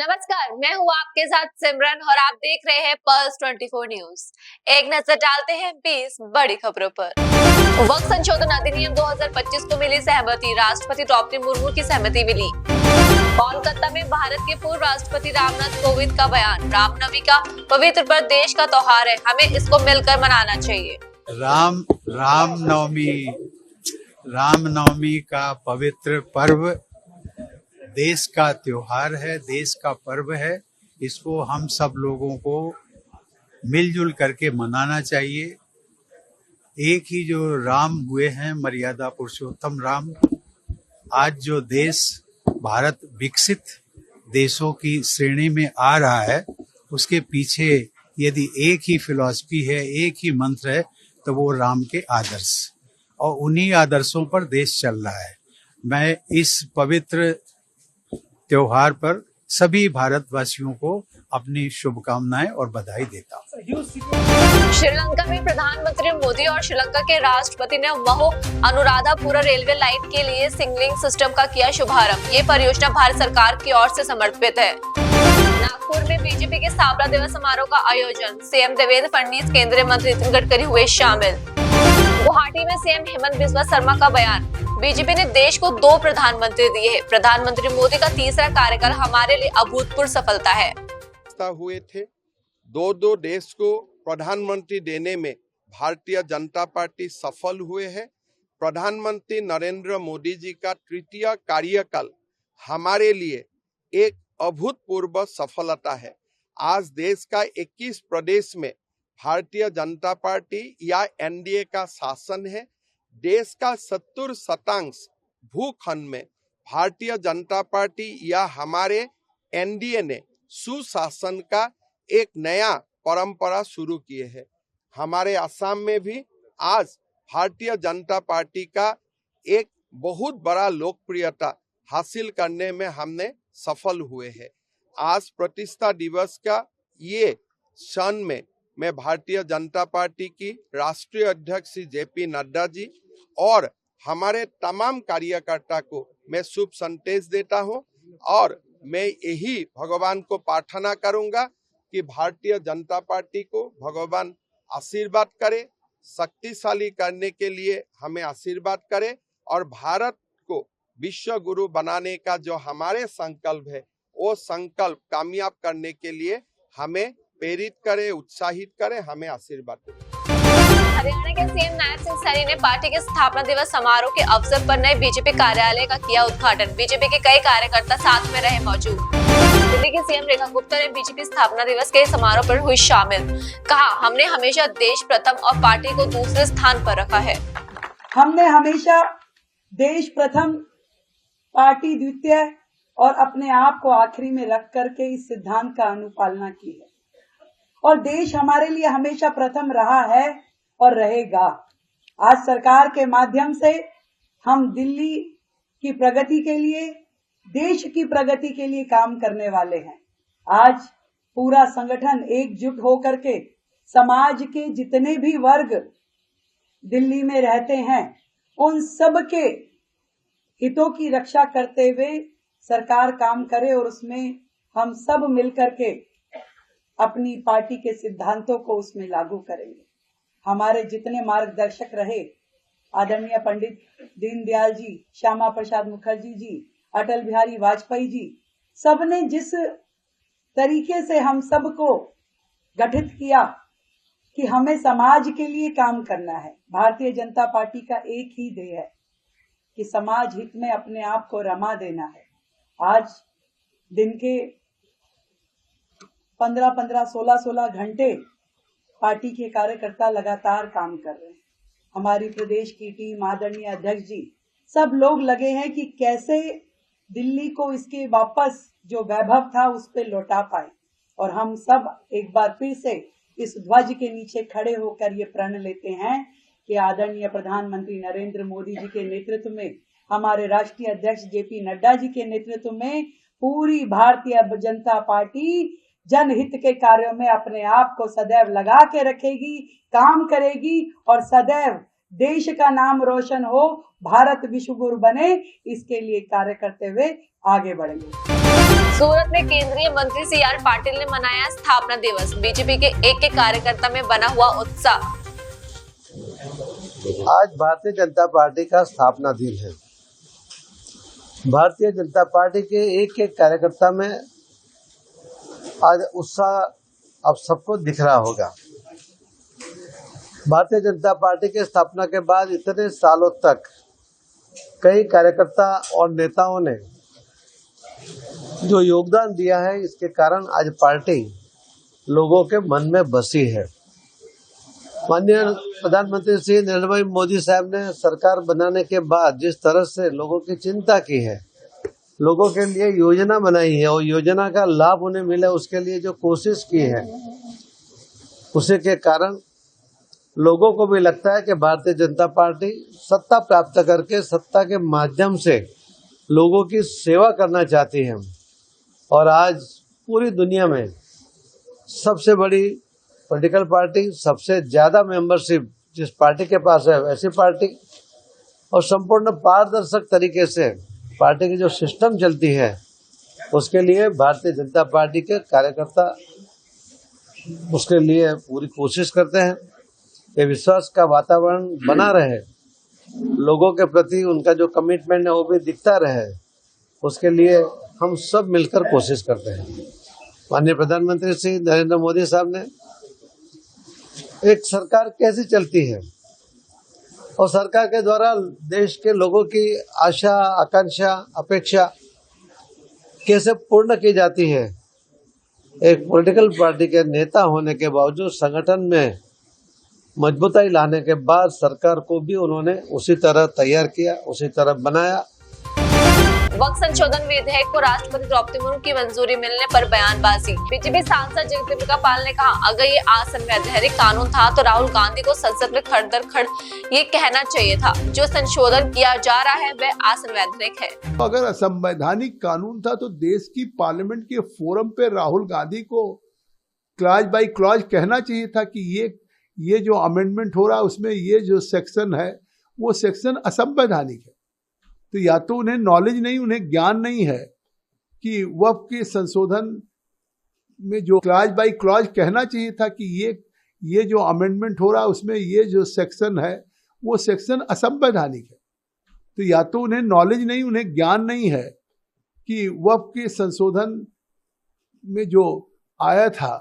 नमस्कार, मैं हूँ आपके साथ सिमरन और आप देख रहे हैं पल्स 24 न्यूज। एक नजर डालते हैं 20 बड़ी खबरों पर। वक्त संशोधन अधिनियम 2025 को मिली सहमति, राष्ट्रपति द्रौपदी मुर्मू की सहमति मिली। कोलकाता में भारत के पूर्व राष्ट्रपति रामनाथ कोविंद का बयान, रामनवमी का पवित्र पर्व देश का त्योहार है, हमें इसको मिलकर मनाना चाहिए। रामनवमी का पवित्र पर्व देश का त्योहार है, देश का पर्व है। इसको हम सब लोगों को मिलजुल करके मनाना चाहिए। एक ही जो राम हुए हैं, मर्यादा पुरुषोत्तम राम, आज जो देश भारत विकसित देशों की श्रेणी में आ रहा है, उसके पीछे यदि एक ही फिलॉसफी है, एक ही मंत्र है, तो वो राम के आदर्श, और उन्हीं आदर्शों पर देश चल रहा है। मैं इस पवित्र त्योहार पर सभी भारतवासियों को अपनी शुभकामनाएं और बधाई देता हूं। श्रीलंका में प्रधानमंत्री मोदी और श्रीलंका के राष्ट्रपति ने महो अनुराधापुरम रेलवे लाइन के लिए सिग्नलिंग सिस्टम का किया शुभारंभ। ये परियोजना भारत सरकार की ओर से समर्पित है। नागपुर में बीजेपी के स्थापना दिवस समारोह का आयोजन, सीएम देवेंद्र फडणवीस, केंद्रीय मंत्री नितिन गडकरी हुए शामिल। गुवाहाटी में सीएम हेमंत बिस्वा शर्मा का बयान, बीजेपी ने देश को 2 प्रधानमंत्री दिए हैं, प्रधानमंत्री मोदी का तीसरा कार्यकाल हमारे लिए अभूतपूर्व सफलता है। हुए थे 2 देश को प्रधानमंत्री देने में भारतीय जनता पार्टी सफल हुए है। प्रधानमंत्री नरेंद्र मोदी जी का तृतीय कार्यकाल हमारे लिए एक अभूतपूर्व सफलता है। आज देश का 21 प्रदेश में भारतीय जनता पार्टी या एनडीए का शासन है। देश का 70% भूखंड में भारतीय जनता पार्टी या हमारे एनडीए ने सुशासन का एक नया परंपरा शुरू किए है। हमारे असम में भी आज भारतीय जनता पार्टी का एक बहुत बड़ा लोकप्रियता हासिल करने में हमने सफल हुए हैं। आज प्रतिष्ठा दिवस का ये क्षण में मैं भारतीय जनता पार्टी की राष्ट्रीय अध्यक्ष जेपी नड्डा जी और हमारे तमाम कार्यकर्ता को मैं शुभ संदेश देता हूं, और मैं यही भगवान को प्रार्थना करूंगा कि भारतीय जनता पार्टी को भगवान आशीर्वाद करे, शक्तिशाली करने के लिए हमें आशीर्वाद करे, और भारत को विश्व गुरु बनाने का जो हमारे संकल्प है, वो संकल्प कामयाब करने के लिए हमें प्रेरित करे, उत्साहित करे, हमें आशीर्वाद दे। हरियाणा के सीएम नायब सिंह सैनी ने पार्टी के स्थापना दिवस समारोह के अवसर पर नए बीजेपी कार्यालय का किया उद्घाटन। बीजेपी के कई कार्यकर्ता साथ में रहे मौजूद। दिल्ली की सीएम रेखा गुप्ता ने बीजेपी स्थापना दिवस के समारोह पर हुई शामिल। कहा, हमने हमेशा देश प्रथम और पार्टी को दूसरे स्थान पर रखा है। हमने हमेशा देश प्रथम, पार्टी द्वितीय और अपने आप को आखिरी में रख करके इस सिद्धांत का अनुपालना की है, और देश हमारे लिए हमेशा प्रथम रहा है और रहेगा। आज सरकार के माध्यम से हम दिल्ली की प्रगति के लिए, देश की प्रगति के लिए काम करने वाले हैं। आज पूरा संगठन एकजुट होकर के समाज के जितने भी वर्ग दिल्ली में रहते हैं, उन सब के हितों की रक्षा करते हुए सरकार काम करे, और उसमें हम सब मिलकर के अपनी पार्टी के सिद्धांतों को उसमें लागू करेंगे। हमारे जितने मार्गदर्शक रहे, आदरणीय पंडित दीनदयाल जी, श्यामा प्रसाद मुखर्जी जी, अटल बिहारी वाजपेयी जी, सबने जिस तरीके से हम सबको गठित किया कि हमें समाज के लिए काम करना है। भारतीय जनता पार्टी का एक ही ध्येय है कि समाज हित में अपने आप को रमा देना है। आज दिन के 15-15, 16-16 घंटे पार्टी के कार्यकर्ता लगातार काम कर रहे हैं। हमारी प्रदेश की टीम, आदरणीय अध्यक्ष जी, सब लोग लगे हैं कि कैसे दिल्ली को इसके वापस जो वैभव था उस पे लौटा पाए, और हम सब एक बार फिर से इस ध्वज के नीचे खड़े होकर ये प्रण लेते हैं कि आदरणीय प्रधानमंत्री नरेंद्र मोदी जी के नेतृत्व में, हमारे राष्ट्रीय अध्यक्ष जेपी नड्डा जी के नेतृत्व में पूरी भारतीय जनता पार्टी जनहित के कार्यों में अपने आप को सदैव लगा के रखेगी, काम करेगी, और सदैव देश का नाम रोशन हो, भारत विश्व गुरु बने, इसके लिए कार्य करते हुए आगे बढ़ेंगे। सूरत में केंद्रीय मंत्री CR पाटिल ने मनाया स्थापना दिवस। बीजेपी के एक कार्यकर्ता में बना हुआ उत्साह। आज भारतीय जनता पार्टी का स्थापना दिन है। भारतीय जनता पार्टी के एक कार्यकर्ता में आज उत्साह अब सबको दिख रहा होगा। भारतीय जनता पार्टी के स्थापना के बाद इतने सालों तक कई कार्यकर्ता और नेताओं ने जो योगदान दिया है, इसके कारण आज पार्टी लोगों के मन में बसी है। माननीय प्रधानमंत्री श्री नरेंद्र भाई मोदी साहब ने सरकार बनाने के बाद जिस तरह से लोगों की चिंता की है, लोगों के लिए योजना बनाई है और योजना का लाभ उन्हें मिले, उसके लिए जो कोशिश की है, उसी के कारण लोगों को भी लगता है कि भारतीय जनता पार्टी सत्ता प्राप्त करके सत्ता के माध्यम से लोगों की सेवा करना चाहती है। और आज पूरी दुनिया में सबसे बड़ी पॉलिटिकल पार्टी, सबसे ज्यादा मेंबरशिप जिस पार्टी के पास है वैसी पार्टी, और संपूर्ण पारदर्शक तरीके से पार्टी की जो सिस्टम चलती है, उसके लिए भारतीय जनता पार्टी के कार्यकर्ता उसके लिए पूरी कोशिश करते हैं कि विश्वास का वातावरण बना रहे, लोगों के प्रति उनका जो कमिटमेंट है वो भी दिखता रहे, उसके लिए हम सब मिलकर कोशिश करते हैं। माननीय प्रधानमंत्री श्री नरेंद्र मोदी साहब ने एक सरकार कैसी चलती है और सरकार के द्वारा देश के लोगों की आशा, आकांक्षा, अपेक्षा कैसे पूर्ण की जाती है, एक पॉलिटिकल पार्टी के नेता होने के बावजूद संगठन में मजबूताई लाने के बाद सरकार को भी उन्होंने उसी तरह तैयार किया, उसी तरह बनाया। वक्फ संशोधन विधेयक को राष्ट्रपति द्रौपदी मुर्मू की मंजूरी मिलने पर बयानबाजी। बीजेपी सांसद जगदम्बिका पाल ने कहा, अगर ये असंवैधानिक कानून था तो राहुल गांधी को संसद में खड़ दर खड़ ये कहना चाहिए था, जो संशोधन किया जा रहा है वह असंवैधानिक है। अगर असंवैधानिक कानून था तो देश की पार्लियामेंट के फोरम पे राहुल गांधी को क्लॉज बाय क्लॉज कहना चाहिए था कि ये जो अमेंडमेंट हो रहा है उसमें ये जो सेक्शन है वो सेक्शन असंवैधानिक है। तो या तो उन्हें नॉलेज नहीं, उन्हें ज्ञान नहीं है कि वक्फ के संशोधन में जो क्लॉज बाय क्लॉज कहना चाहिए था कि ये जो अमेंडमेंट हो रहा है उसमें ये जो सेक्शन है वो सेक्शन असंवैधानिक है। तो या तो उन्हें नॉलेज नहीं, उन्हें ज्ञान नहीं है कि वक्फ के संशोधन में जो आया था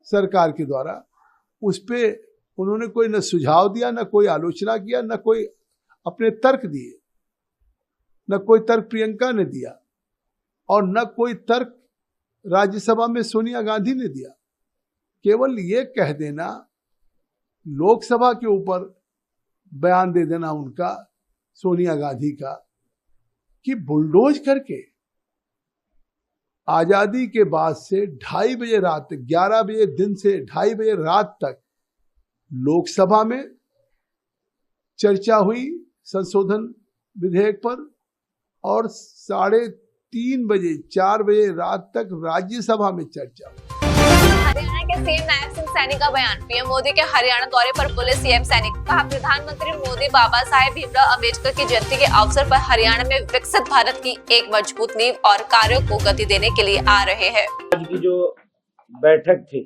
सरकार के द्वारा, उस पे उन्होंने कोई न सुझाव दिया, न कोई आलोचना किया, न कोई अपने तर्क दिए, न कोई तर्क प्रियंका ने दिया और न कोई तर्क राज्यसभा में सोनिया गांधी ने दिया। केवल ये कह देना, लोकसभा के ऊपर बयान दे देना उनका, सोनिया गांधी का, कि बुलडोज करके आजादी के बाद से 2:30 बजे रात तक, 11 बजे दिन से 2:30 बजे रात तक लोकसभा में चर्चा हुई संशोधन विधेयक पर और 3:30 बजे 4 बजे रात तक राज्यसभा में चर्चा। हरियाणा के सीएम नायब सिंह सैनी का बयान। पीएम मोदी के हरियाणा दौरे पर बोले सीएम सैनी, कहा प्रधानमंत्री मोदी बाबा साहेब भीमराव अंबेडकर की जयंती के अवसर पर हरियाणा में विकसित भारत की एक मजबूत नींव और कार्यों को गति देने के लिए आ रहे हैं। आज की जो बैठक थी,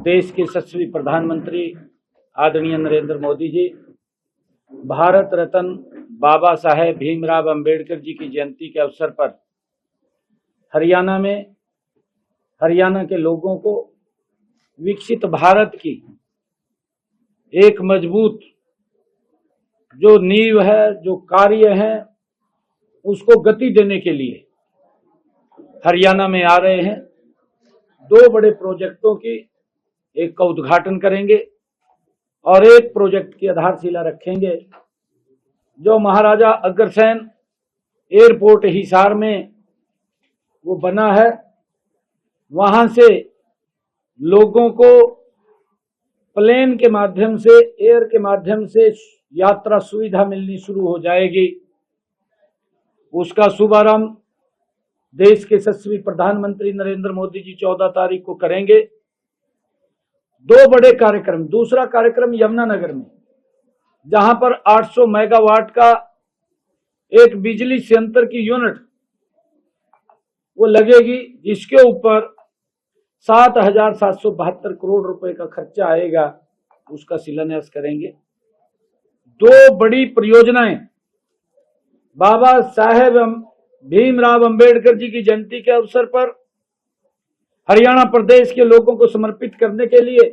देश के यशस्वी प्रधानमंत्री आदरणीय नरेंद्र मोदी जी भारत रत्न बाबा साहेब भीमराव अंबेडकर जी की जयंती के अवसर पर हरियाणा के लोगों को विकसित भारत की एक मजबूत जो नींव है, जो कार्य है, उसको गति देने के लिए हरियाणा में आ रहे हैं। 2 बड़े प्रोजेक्टों की एक का उद्घाटन करेंगे और एक प्रोजेक्ट की आधारशिला रखेंगे, जो महाराजा अग्रसेन एयरपोर्ट हिसार में वो बना है। वहां से लोगों को प्लेन के माध्यम से, एयर के माध्यम से यात्रा सुविधा मिलनी शुरू हो जाएगी। उसका शुभारंभ देश के यशस्वी प्रधानमंत्री नरेंद्र मोदी जी 14 तारीख को करेंगे। 2 बड़े कार्यक्रम। दूसरा कार्यक्रम यमुनानगर में, जहां पर 800 मेगावाट का एक बिजली संयंत्र की यूनिट वो लगेगी, जिसके ऊपर 7,772 करोड़ रुपए का खर्चा आएगा, उसका शिलान्यास करेंगे। 2 बड़ी परियोजनाएं बाबा साहेब भीमराव अंबेडकर जी की जयंती के अवसर पर हरियाणा प्रदेश के लोगों को समर्पित करने के लिए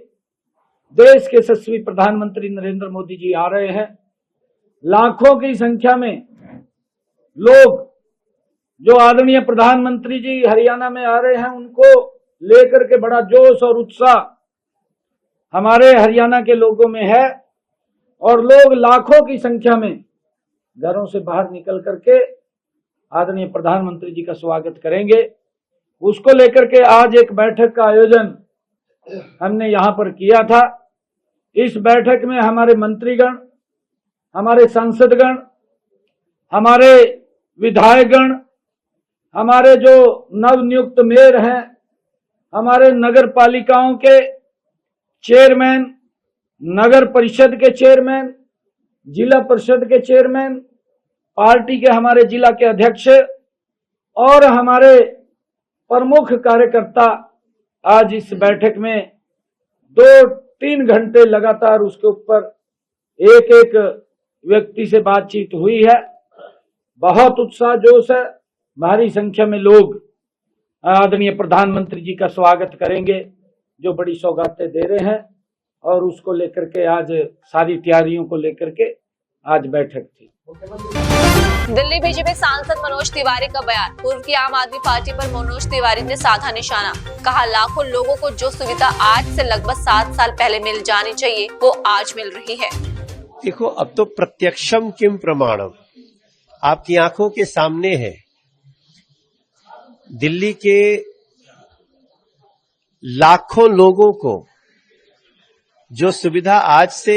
देश के यशस्वी प्रधानमंत्री नरेंद्र मोदी जी आ रहे हैं। लाखों की संख्या में लोग जो आदरणीय प्रधानमंत्री जी हरियाणा में आ रहे हैं, उनको लेकर के बड़ा जोश और उत्साह हमारे हरियाणा के लोगों में है और लोग लाखों की संख्या में घरों से बाहर निकल करके आदरणीय प्रधानमंत्री जी का स्वागत करेंगे। उसको लेकर के आज एक बैठक का आयोजन हमने यहां पर किया था। इस बैठक में हमारे मंत्रीगण, हमारे सांसदगण, हमारे विधायकगण, हमारे जो नवनियुक्त मेयर हैं, हमारे नगर पालिकाओं के चेयरमैन, नगर परिषद के चेयरमैन, जिला परिषद के चेयरमैन, पार्टी के हमारे जिला के अध्यक्ष और हमारे प्रमुख कार्यकर्ता आज इस बैठक में 2-3 घंटे लगातार उसके ऊपर एक एक व्यक्ति से बातचीत हुई है। बहुत उत्साह जोश है। भारी संख्या में लोग आदरणीय प्रधानमंत्री जी का स्वागत करेंगे, जो बड़ी सौगातें दे रहे हैं, और उसको लेकर के आज सारी तैयारियों को लेकर के आज बैठक थी। दिल्ली बीजेपी सांसद मनोज तिवारी का बयान। पूर्व की आम आदमी पार्टी पर मनोज तिवारी ने साधा निशाना। कहा, लाखों लोगों को जो सुविधा आज से लगभग 7 साल पहले मिल जानी चाहिए, वो आज मिल रही है। देखो, अब तो प्रत्यक्षम किम प्रमाणम आपकी आंखों के सामने है। दिल्ली के लाखों लोगों को जो सुविधा आज से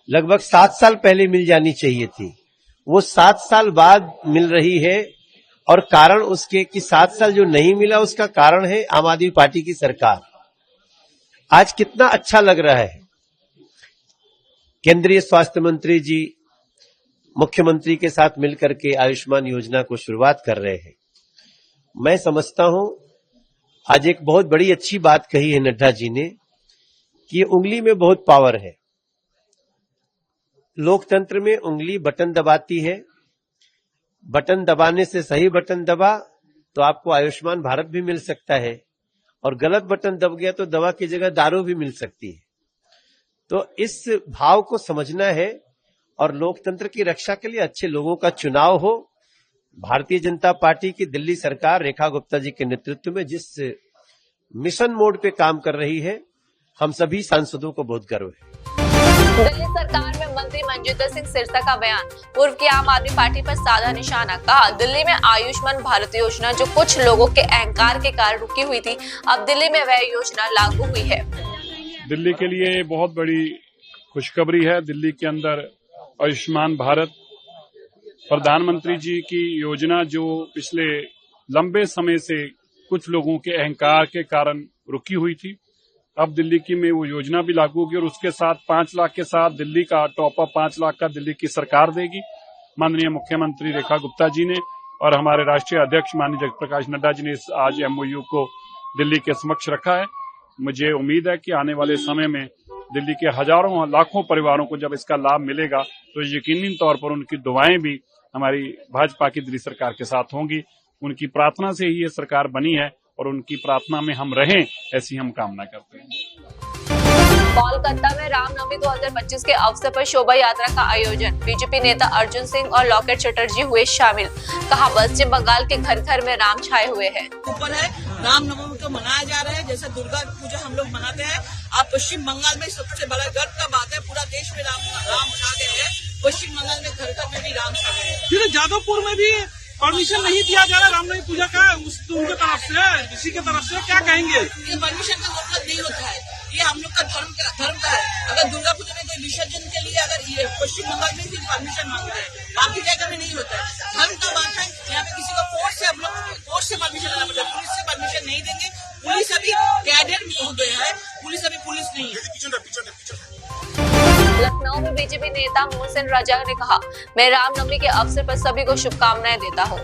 लगभग 7 साल पहले मिल जानी चाहिए थी, वो 7 साल बाद मिल रही है। और कारण उसके कि 7 साल जो नहीं मिला, उसका कारण है आम आदमी पार्टी की सरकार। आज कितना अच्छा लग रहा है। केंद्रीय स्वास्थ्य मंत्री जी मुख्यमंत्री के साथ मिलकर के आयुष्मान योजना को शुरुआत कर रहे हैं। मैं समझता हूं आज एक बहुत बड़ी अच्छी बात कही है नड्डा जी ने कि उंगली में बहुत पावर है। लोकतंत्र में उंगली बटन दबाती है। बटन दबाने से सही बटन दबा तो आपको आयुष्मान भारत भी मिल सकता है, और गलत बटन दब गया तो दवा की जगह दारू भी मिल सकती है। तो इस भाव को समझना है और लोकतंत्र की रक्षा के लिए अच्छे लोगों का चुनाव हो। भारतीय जनता पार्टी की दिल्ली सरकार रेखा गुप्ता जी के नेतृत्व में जिस मिशन मोड पे काम कर रही है, हम सभी सांसदों को बहुत गर्व है। दिल्ली सरकार में मंत्री मनजिंदर सिंह सिरसा का बयान। पूर्व की आम आदमी पार्टी पर साधा निशाना। कहा, दिल्ली में आयुष्मान भारत योजना जो कुछ लोगों के अहंकार के कारण रुकी हुई थी, अब दिल्ली में वह योजना लागू हुई है। दिल्ली के लिए बहुत बड़ी खुशखबरी है। दिल्ली के अंदर आयुष्मान भारत प्रधानमंत्री जी की योजना जो पिछले लंबे समय से कुछ लोगों के अहंकार के कारण रुकी हुई थी, अब दिल्ली की में वो योजना भी लागू होगी। और उसके साथ 5 लाख के साथ दिल्ली का टॉप अप 5 लाख का दिल्ली की सरकार देगी। माननीय मुख्यमंत्री रेखा गुप्ता जी ने और हमारे राष्ट्रीय अध्यक्ष माननीय जगत प्रकाश नड्डा जी ने इस आज MOU को दिल्ली के समक्ष रखा है। मुझे उम्मीद है कि आने वाले समय में दिल्ली के हजारों लाखों परिवारों को जब इसका लाभ मिलेगा तो यकीनी तौर पर उनकी दुआएं भी हमारी भाजपा की दिल्ली सरकार के साथ होंगी। उनकी प्रार्थना से ही ये सरकार बनी है और उनकी प्रार्थना में हम रहें, ऐसी हम कामना करते हैं। कोलकाता में रामनवमी 2025 के अवसर पर शोभा यात्रा का आयोजन। बीजेपी नेता अर्जुन सिंह और लॉकेट चटर्जी हुए शामिल। कहा, पश्चिम बंगाल के घर घर में राम छाए हुए हैं। ऊपर है रामनवमी को मनाया जा रहा है, जैसे दुर्गा पूजा हम लोग मनाते हैं। आप पश्चिम बंगाल में सबसे बड़ा गर्व का बात है, पूरा देश में राम छा गए हैं। पश्चिम बंगाल में घर घर में भी राम छा गए हैं। फिर जादवपुर में भी परमिशन नहीं दिया जा रहा रामनवमी पूजा का, उनके तरफ से, किसी के तरफ से, क्या कहेंगे? ये परमिशन का मतलब नहीं होता है, ये हम लोग का धर्म का है। अगर दुर्गा पूजा में कोई विसर्जन के लिए अगर ये पश्चिम बंगाल में सिर्फ परमिशन मांगते हैं, बाकी जगह में नहीं होता है। धर्म का बात है, यहाँ पे किसी को फोर्स से हम लोग फोर्स से परमिशन लेना पड़ता है। पुलिस से परमिशन नहीं देंगे। पुलिस अभी कैडेट हो गया है, पुलिस अभी पुलिस नहीं है। लखनऊ में बीजेपी नेता मोहसिन रजा ने कहा, मैं रामनवमी के अवसर पर सभी को शुभकामनाएं देता हूं।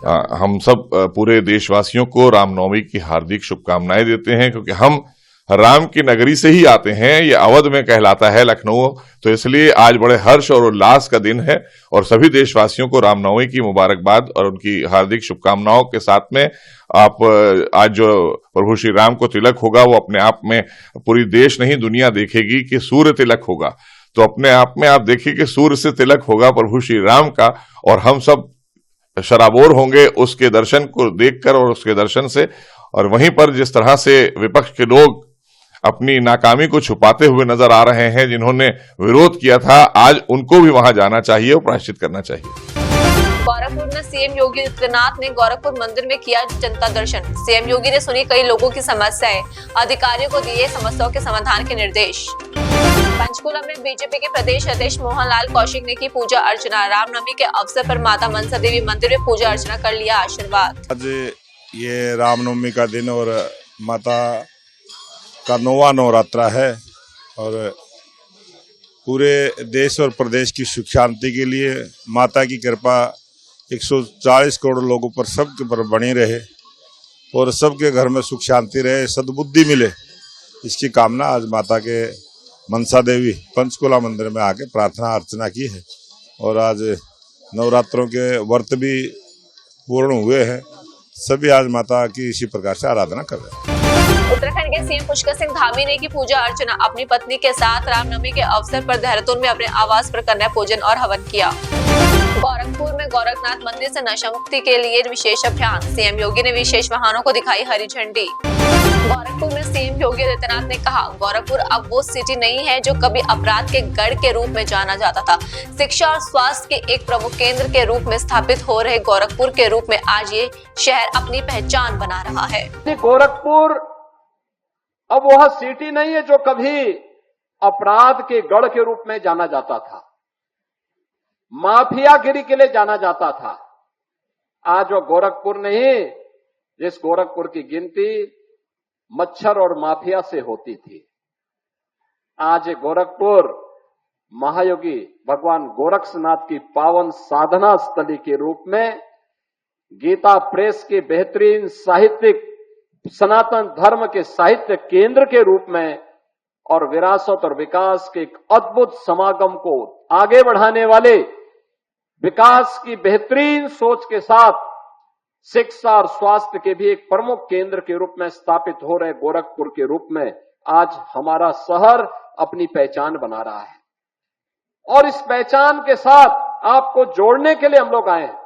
हम सब पूरे देशवासियों को रामनवमी की हार्दिक शुभकामनाएं देते हैं, क्योंकि हम राम की नगरी से ही आते हैं। ये अवध में कहलाता है लखनऊ, तो इसलिए आज बड़े हर्ष और उल्लास का दिन है और सभी देशवासियों को रामनवमी की मुबारकबाद और उनकी हार्दिक शुभकामनाओं के साथ में आप आज जो प्रभु श्री राम को तिलक होगा वो अपने आप में पूरी देश नहीं दुनिया देखेगी कि सूर्य तिलक होगा। तो अपने आप में आप देखिए कि सूर्य से तिलक होगा प्रभु श्री राम का, और हम सब शराबोर होंगे उसके दर्शन को देखकर और उसके दर्शन से। और वहीं पर जिस तरह से विपक्ष के लोग अपनी नाकामी को छुपाते हुए नजर आ रहे हैं, जिन्होंने विरोध किया था, आज उनको भी वहां जाना चाहिए और प्रायश्चित करना चाहिए। गोरखपुर में सीएम योगी आदित्यनाथ ने गोरखपुर मंदिर में किया जनता दर्शन। सीएम योगी ने सुनी कई लोगों की समस्याएं, अधिकारियों को दिए समस्याओं के समाधान के निर्देश। पंचकुला में बीजेपी के प्रदेश अध्यक्ष मोहनलाल कौशिक ने की पूजा अर्चना। रामनवमी के अवसर पर माता मनसा देवी मंदिर में पूजा अर्चना कर लिया आशीर्वाद। आज ये रामनवमी का दिन और माता का 9वां नवरात्रा है और पूरे देश और प्रदेश की सुख शांति के लिए माता की कृपा 140 करोड़ लोगों पर, सबके पर बनी रहे और सबके घर में सुख शांति रहे, सद्बुद्धि मिले, इसकी कामना आज माता के मनसा देवी पंचकुला मंदिर में आके प्रार्थना अर्चना की है। और आज नवरात्रों के व्रत भी पूर्ण हुए हैं, सभी आज माता की इसी प्रकार से आराधना कर रहे हैं। उत्तराखंड के सीएम पुष्कर सिंह धामी ने की पूजा अर्चना। अपनी पत्नी के साथ रामनवमी के अवसर पर देहरादून में अपने आवास पर कन्या पूजन और हवन किया। गोरखपुर में गोरखनाथ मंदिर से नशा मुक्ति के लिए विशेष अभियान। सीएम योगी ने विशेष वाहनों को दिखाई हरी झंडी। गोरखपुर में सीएम योगी आदित्यनाथ ने कहा, गोरखपुर अब वो सिटी नहीं है जो कभी अपराध के गढ़ के रूप में जाना जाता था। शिक्षा और स्वास्थ्य के एक प्रमुख केंद्र के रूप में स्थापित हो रहे गोरखपुर के रूप में आज ये शहर अपनी पहचान बना रहा है। गोरखपुर अब वह सिटी नहीं है जो कभी अपराध के गढ़ के रूप में जाना जाता था, माफियागिरी के लिए जाना जाता था। आज वो गोरखपुर नहीं जिस गोरखपुर की गिनती मच्छर और माफिया से होती थी। आज गोरखपुर महायोगी भगवान गोरक्षनाथ की पावन साधना स्थली के रूप में, गीता प्रेस के बेहतरीन साहित्यिक सनातन धर्म के साहित्य केंद्र के रूप में और विरासत और विकास के एक अद्भुत समागम को आगे बढ़ाने वाले, विकास की बेहतरीन सोच के साथ शिक्षा और स्वास्थ्य के भी एक प्रमुख केंद्र के रूप में स्थापित हो रहे गोरखपुर के रूप में आज हमारा शहर अपनी पहचान बना रहा है। और इस पहचान के साथ आपको जोड़ने के लिए हम लोग आए हैं।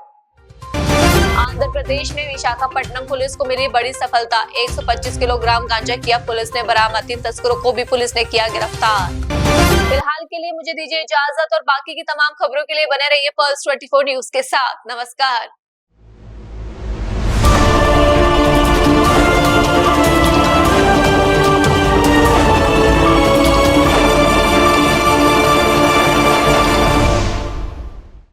आंध्र प्रदेश में विशाखापट्टनम पुलिस को मिली बड़ी सफलता। 125 किलोग्राम गांजा किया पुलिस ने बरामद। 3 तस्करों को भी पुलिस ने किया गिरफ्तार। फिलहाल के लिए मुझे दीजिए इजाजत और बाकी की तमाम खबरों के लिए बने रहिए पल्स 24 न्यूज के साथ। नमस्कार।